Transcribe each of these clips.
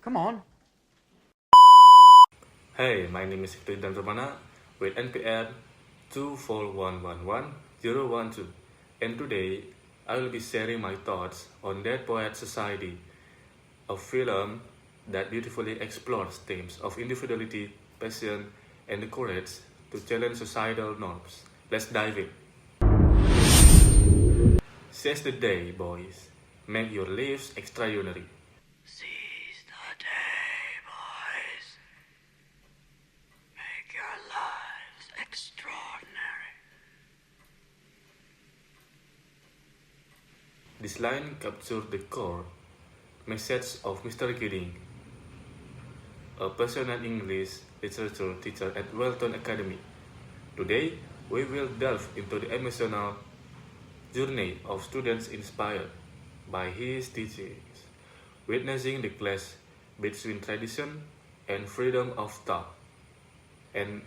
Come on. Hey, my name is Hikridan Romana with NPR 24111-012, and today I will be sharing my thoughts on Dead Poets Society, a film that beautifully explores themes of individuality, passion, and the courage to challenge societal norms. Let's dive in. Seize the day, boys. Make your lives extraordinary. Seize the day, boys. Make your lives extraordinary. This line captures the core message of Mr. Kidding, a passionate English literature teacher at Welton Academy. Today, we will delve into the emotional journey of students inspired by his teachings, witnessing the clash between tradition and freedom of thought, and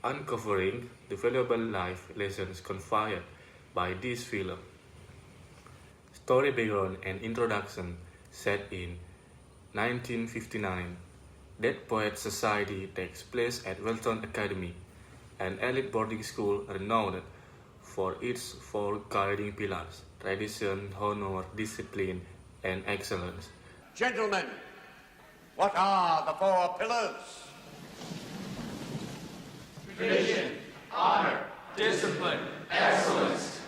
uncovering the valuable life lessons conveyed by this film. Story background and introduction. Set in 1959, Dead Poets Society takes place at Welton Academy, an elite boarding school renowned for its four guiding pillars: tradition, honor, discipline, and excellence. Gentlemen, what are the four pillars? Tradition, honor, discipline, excellence.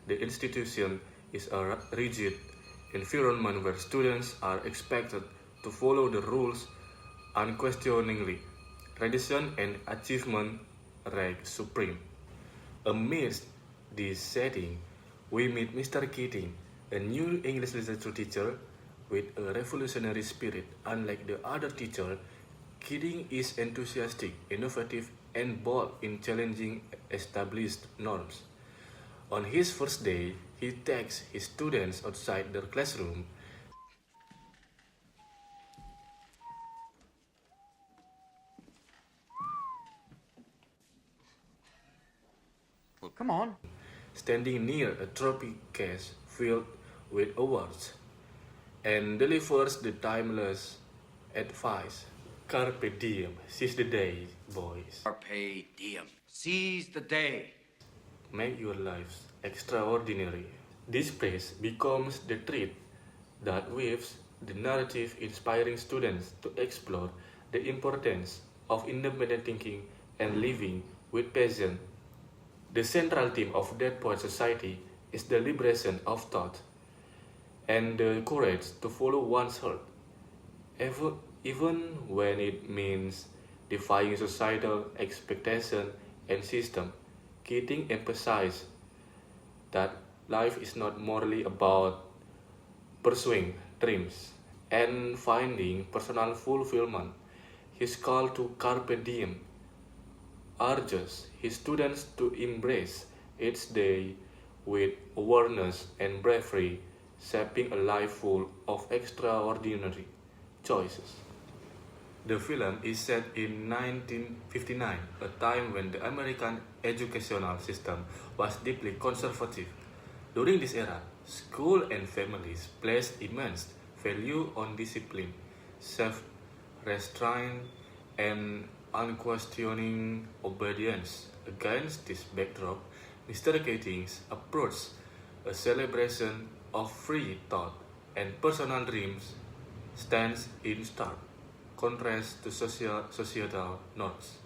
The institution is a rigid environment where students are expected to follow the rules unquestioningly. Tradition and achievement rank supreme. Amidst this setting, we meet Mr. Keating, a new English literature teacher with a revolutionary spirit. Unlike the other teacher, Keating is enthusiastic, innovative, and bold in challenging established norms. On his first day, he takes his students outside their classroom. Come on. Standing near a trophy case filled with awards, and delivers the timeless advice: Carpe Diem, seize the day, boys. Carpe Diem. Seize the day. Make your lives extraordinary. This phrase becomes the thread that weaves the narrative, inspiring students to explore the importance of independent thinking and living with passion. The central theme of Dead Poets Society is the liberation of thought and the courage to follow one's heart, even when it means defying societal expectation and system. Keating emphasized that life is not morally about pursuing dreams and finding personal fulfillment. His call to Carpe Diem urges his students to embrace each day with awareness and bravery, shaping a life full of extraordinary choices. The film is set in 1959, a time when the American educational system was deeply conservative. During this era, school and families placed immense value on discipline, self-restraint, and unquestioning obedience. Against this backdrop, Mr. Keating's approach, a celebration of free thought and personal dreams, stands in stark contrast to societal norms.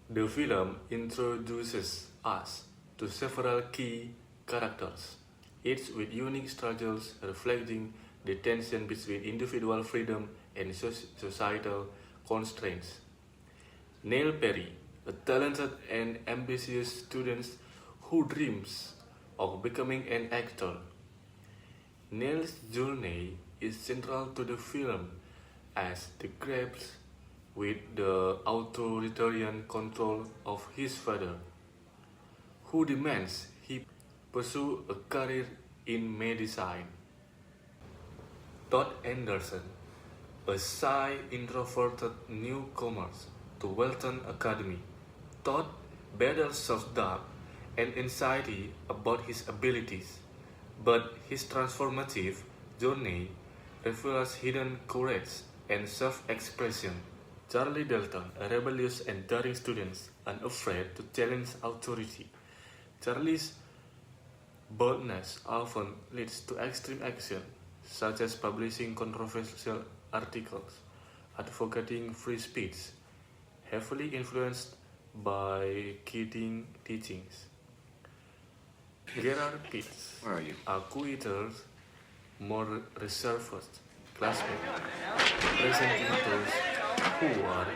The film introduces us to several key characters, each with unique struggles reflecting the tension between individual freedom and societal constraints. Neil Perry, a talented and ambitious student who dreams of becoming an actor. Neil's journey is central to the film as he grapples with the authoritarian control of his father, who demands he pursue a career in medicine. Todd Anderson, a shy, introverted newcomer to Welton Academy. Todd battles self-doubt and anxiety about his abilities, but his transformative journey reveals hidden courage and self-expression. Charlie Dalton, a rebellious and daring student, unafraid to challenge authority. Charlie's boldness often leads to extreme action, such as publishing controversial articles, advocating free speech, heavily influenced by Keating teachings. Gerard Pitts, Where are you? a quieter, more reserved classmate, representing those who are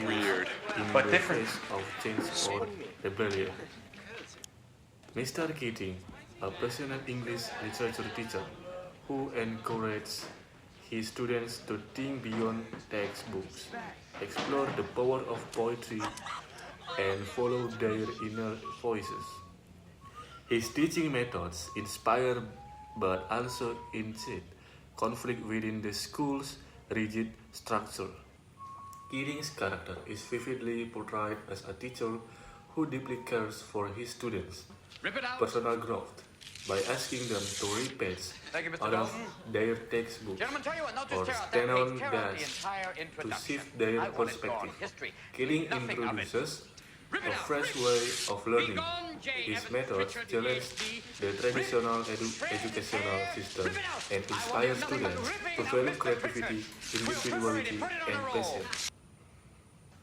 weird in But the different. face of change or rebellion. Mr. Keating, a passionate English literature teacher who encouraged his students to think beyond textbooks, explore the power of poetry, and follow their inner voices. His teaching methods inspire but also incite conflict within the school's rigid structure. Keating's character is vividly portrayed as a teacher who deeply cares for his students' personal growth by asking them to read pages Thank you, Mr. out of Dalton. their textbooks Gentlemen, tell you what, not or just tear out stand that on page, tear out the desk entire to introduction. shift their I want it gone. perspective. History. Keating Nothing of it. introduces Rip it a out. fresh way of learning. Begone, J. His Evans methods Pritchard, challenge PhD. the traditional educational system Rip it out. and I inspire want nothing but students ripping to out value Mr. creativity, Pritchard. individuality, We'll perforate it. Put it on and a roll. patience.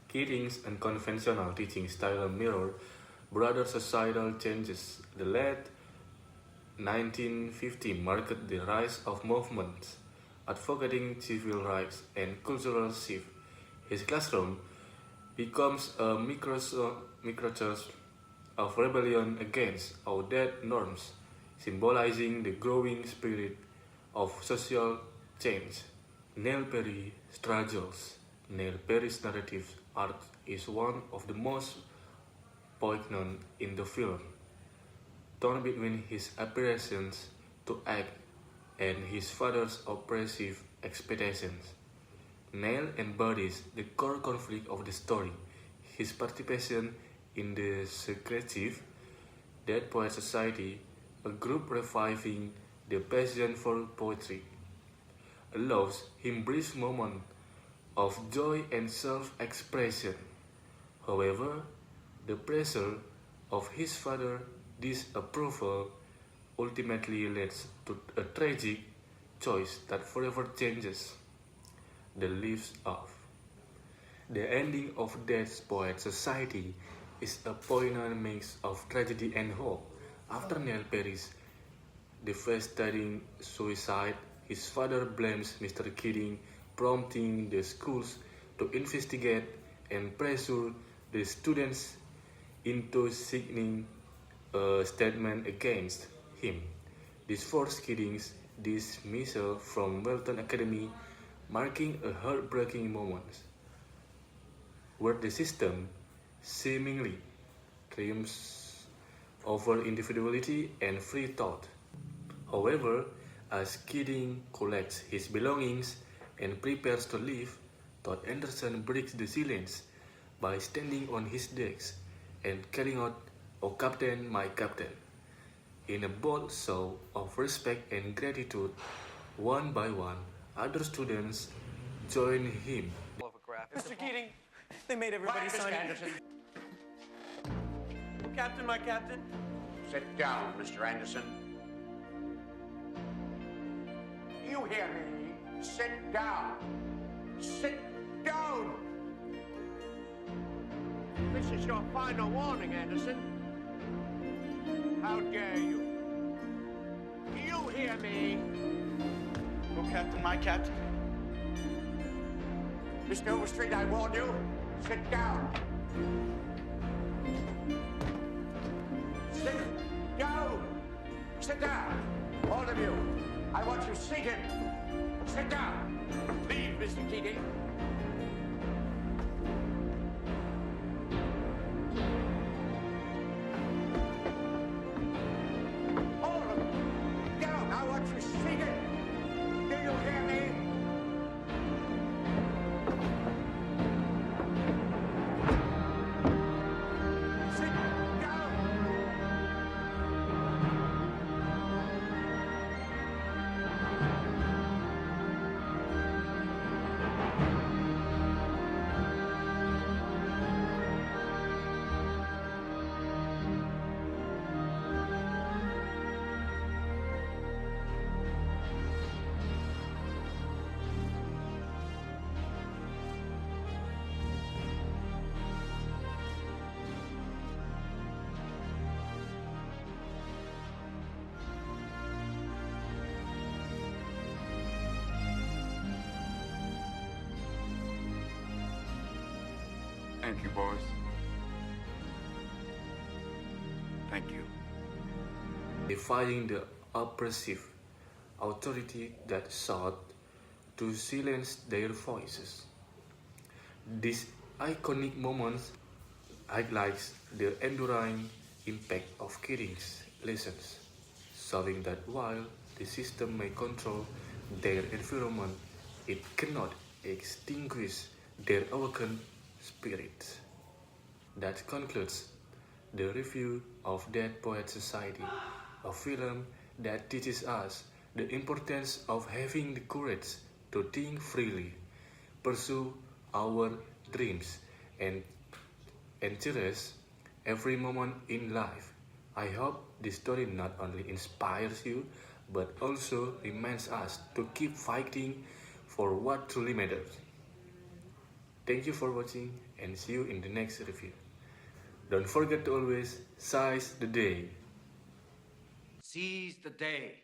Keating's unconventional teaching style mirror broader societal changes. The late 1950s marked the rise of movements advocating civil rights and cultural shift. His classroom becomes a microcosm of rebellion against outdated norms, symbolizing the growing spirit of social change. Neil Perry struggles. Neil Perry's narrative arc is one of the most poignant in the film, torn between his aspirations to act and his father's oppressive expectations. Neil embodies the core conflict of the story, his participation in the secretive Dead Poet Society, a group reviving the passion for poetry, allows him brief moments of joy and self-expression. However, the pressure of his father's disapproval ultimately leads to a tragic choice that forever changes the lives of. The ending of Dead Poet Society is a poignant mix of tragedy and hope. After Neil Perry's devastating suicide, his father blames Mr. Keating, prompting the schools to investigate and pressure the students into signing a statement against him. This forced Keating's dismissal from Welton Academy, marking a heartbreaking moment where the system seemingly triumphs over individuality and free thought. However, as Keating collects his belongings and prepares to leave, Todd Anderson breaks the silence by standing on his desk and carrying out "O Captain, my Captain" in a bold show of respect and gratitude. One by one, other students join him. Mr. Keating, they made everybody Quiet, Mr. sign. Anderson. Oh, Captain, my captain. Sit down, Mr. Anderson. You hear me? Sit down. Sit down. This is your final warning, Anderson. How dare you? Do you hear me? Oh, Captain, my captain. Mr. Overstreet, I warn you. Sit down. Sit down. Sit down. All of you. I want you seated. Sit down. Leave, Mr. Keating. All of you. Get out. I want you seated. Do you hear me? Sit down. Thank you, boys. Thank you. Defying the oppressive authority that sought to silence their voices. These iconic moments highlights the enduring impact of Keating's lessons, showing that while the system may control their environment, it cannot extinguish their awakened spirits. That concludes the review of Dead Poet Society, a film that teaches us the importance of having the courage to think freely, pursue our dreams, and cherish every moment in life. I hope this story not only inspires you, but also reminds us to keep fighting for what truly matters. Thank you for watching and see you in the next review. Don't forget to always seize the day. Seize the day.